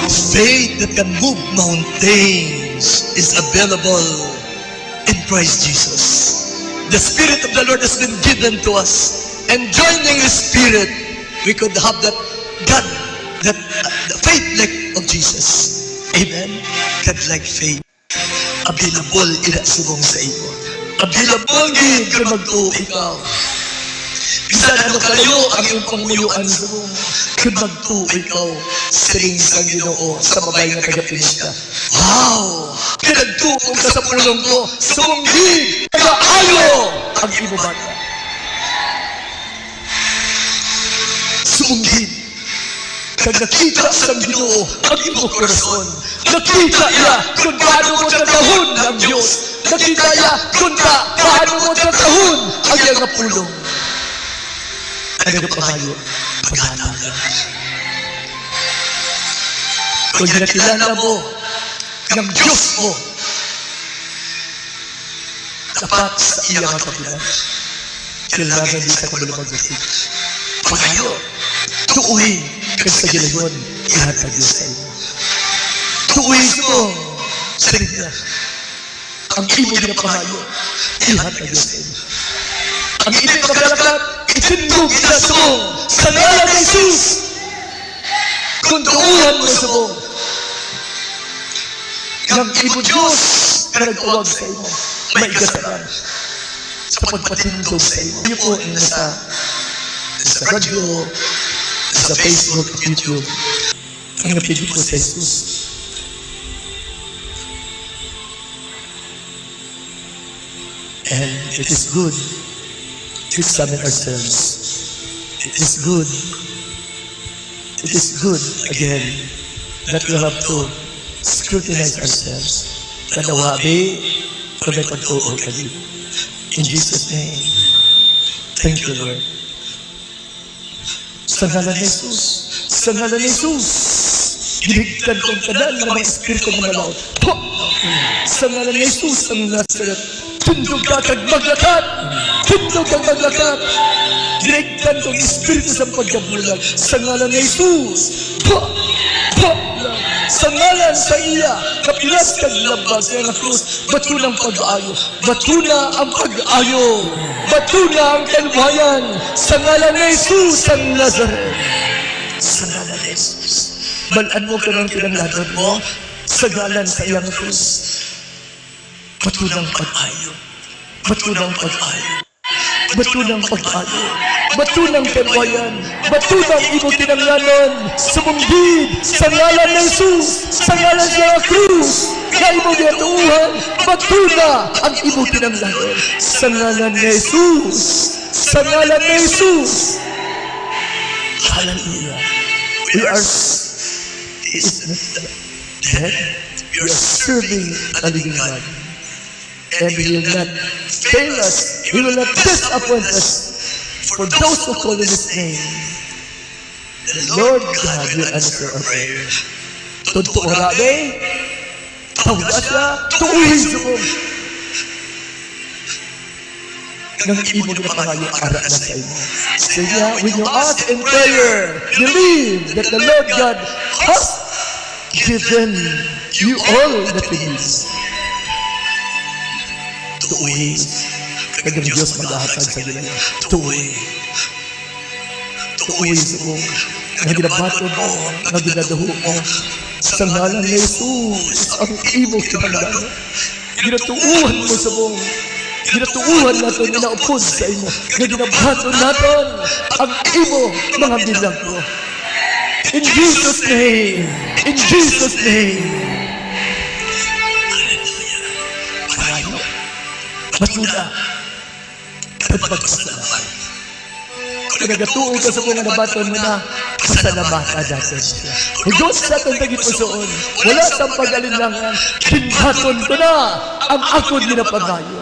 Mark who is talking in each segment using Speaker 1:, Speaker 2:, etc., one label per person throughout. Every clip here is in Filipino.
Speaker 1: Faith that can move mountains is available in Christ Jesus. The Spirit of the Lord has been given to us. And joining the Spirit, we could have that God, that the faith like of Jesus. Amen? God-like faith. Available ina subong sa iyo. Available din kung magtuo ikaw. Bisan ano kayo ang iyong panguyuan subong. Kung magtuo ikaw, siring sa Ginoo sa babay nga taga-Pilista. Wow! Pinagtuo ka sa pulong ko, subong din, taga-ayo ang imo bata. Subong din, kag nakita sa Ginoo ang imo korason. Nakita niya kung paano mo tatahon ang Diyos. Nakita niya kung paano mo tatahon ang iyang pulong. Ano na pangayo? Paghanap ka. Kung nakilala mo ng Diyos mo, tapat sa iyang kapilan, kailangan din sa kabalumag na siya. Pangayo, tuuhin ka sa gilayon, ihatag Diyos sa iyo. Tuuhin mo sa rin ang imo ginapangayo, ihatag Diyos sa iyo. Ang imo magalakat, itindog na subong sa ngalan ni Jesus. Kung tuuhan mo subong ng imo Diyos na nagtawag sa iyo, may igasalan sa pagpatindog sa iyo. Iyo po sa radyo, sa Facebook, YouTube, ang napili po sa Jesus. And it is good to examine ourselves. It is good. It is good, again, that we have to scrutinize ourselves. Kanawabi, kung may pag-uol ka din. In Jesus' name, thank you, Lord. Sa ngalan ni Jesus, sa ngalan ni Jesus, dinigtan kong kanan ng mga espiritu ng malaot. Sa ngalan ni Jesus, ang Nazaret, tundog ka kag maglakat, tundog kag maglakat. Dinigtan kong espiritu sa pagkabulag. Sa ngalan ni Jesus, sa ngalan sa iya, kapilas kag labag sa iyang krus, bato ng pag-aayo, bato na ang pag-aayo, bato na ang kalbayan. Sa ngalan ni Jesus ang Nazaret, sa ngalan ni Jesus, balaan mo ka ng pinanglanan mo, sa ngalan sa iyang krus, bato ng pag-aayo, bato ng pag-aayo, bato ng pag-aayo, bato ng kalbayan, bato ng imo tinanglanan, sumunggid sa ngalan ni Jesus, sa ngalan sa krus, na imo ginatuuhan, bato na ang imo tinanglanan, sa ngalan ni Jesus, sa ngalan ni Jesus. Hallelujah. We are dead. We are serving a living God. And He will not fail us. He will not disappoint us. For those who call in His name, the Lord God will answer our prayer. Totoo rabi, tawag siya, tuuhin subong. Nang imo ginapangayo, ara na sa imo. Say niya, when you ask in prayer, believe that the Lord God has given you all that you need. Tuuhin. Kag ang Diyos maghahatag sa ginaya. Tuuhin. Tuuhin subong. Ang ginabato mo, ang ginadaho mo, sa ngalan ni Jesus, ang imo kinanglanan. Ginatuuhan mo subong. Ginatuuhan natin, inaupod sa imo. Ginabato natin ang imo mga milagro. In Jesus' name. In Jesus' name. Hallelujah. Matula. Pagpagpasalamat. Kung nagatuon ka sa mga nabaton mo na, pasalamata natin siya. Higod sa itong tagipusoon, wala sa pag-alinlangan, kinhaton ko na ang akong ginapangayo.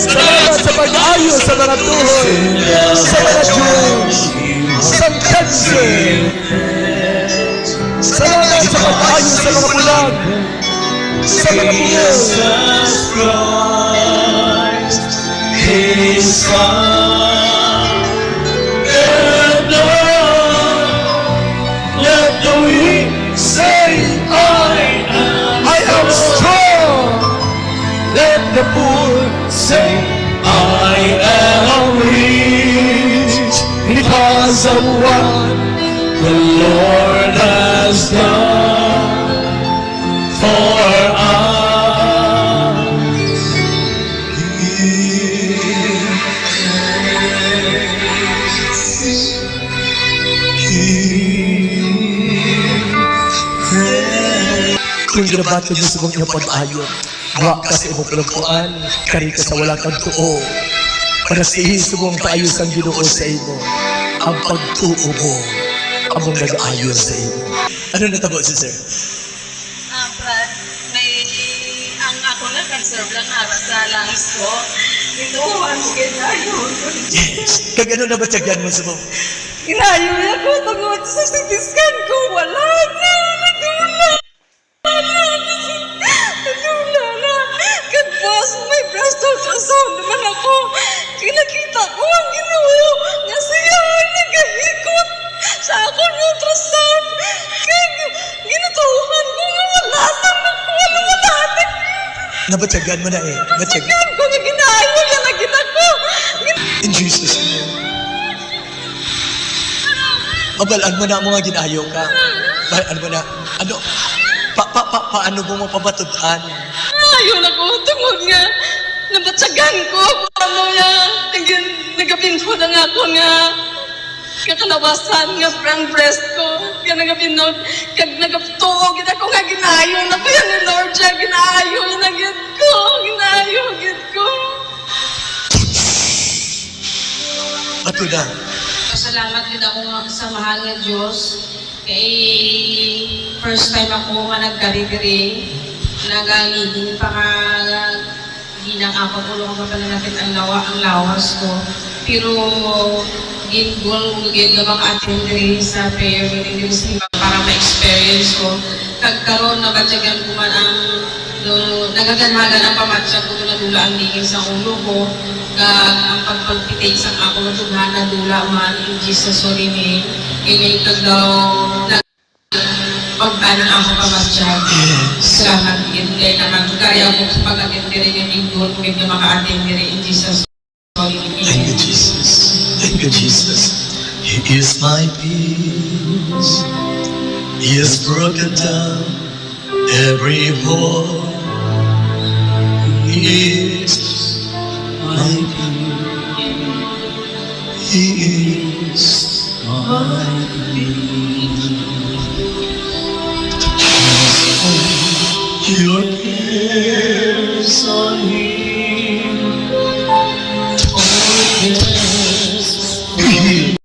Speaker 1: Salamat sa pag-ayo sa mga tuhod, sa mga Diyos, sa cancer. Salamat sa pag-ayo sa mga bulag, sa mga bungol. His Son, and let the wind of what the Lord has done for us. Kung ginabato niyo sa mga pag-ayon, wa ka sa imong palagpuan, kari ka sa wala kang tuo. Para sa isubong kaayos ang Ginoo sa imo, ang pagtuo mo, among nag-aayon sa imo. Ano natabo si sir?
Speaker 2: Brad, ang ako nga nag-serve lang ara sa lungs ko. Ito, ang ginayon.
Speaker 1: Yes. Kag ano na ba tiyagyan mo sa mo?
Speaker 2: Ginayon ako, tungod sa CT scan ko, wala na, nadula. Nadula na. Kag boss, may breast ultrasound naman ako. Kinakita ko ang Ginoo nga siya nagahikot sa akong ultrasound. Kag ginatuhan ko nga wala na ako, wala na.
Speaker 1: Nabatyagan mo na eh. Batyagan.
Speaker 2: Scan ko nga ginayon yan na ginako.
Speaker 1: In Jesus' name. Mabalaan mo na mga ginayo ka. Ano mo na? Ano? Paano mo mapabatutan?
Speaker 2: Ayun ako, tungod nga. Nabatsagan ko. Ano nga, nagapinho na nga ako nga. Kakalawasan nga ang breast ko. Kaya nagapinho, kag nagaptuo, gina ko nga ginayo na ko yan ni Lord siya. Ginayo na gid ko. Ginayo gid ko.
Speaker 1: Ato na.
Speaker 3: Pasalamat din ako nga sa mahal nga Diyos. Kay first time ako nga nagkarigri, nagangigin pa ka ginang ako ulong pa pananapit ang lawas ko. Pero gingol gid nga mga attend sa prayer meeting din para ma-experience ko. Kagkaroon na batyagan ko man ang nagaganhagan ang pamatsag ko na dula ang ligin sa ulo ko. Ang pagpagpitay sa ako na tugana dula man in Jesus' holy name. Kaya kagdaw pagpanan ako pamatsag. Salamat din kaya naman kaya ko sa pag-atendere ng lingkod kung hindi maka-atendere in Jesus' holy name.
Speaker 1: Thank you, Jesus. Thank you, Jesus. He is my peace. He has broken down every wall. He is my peace. He is my peace. Your cares on Him.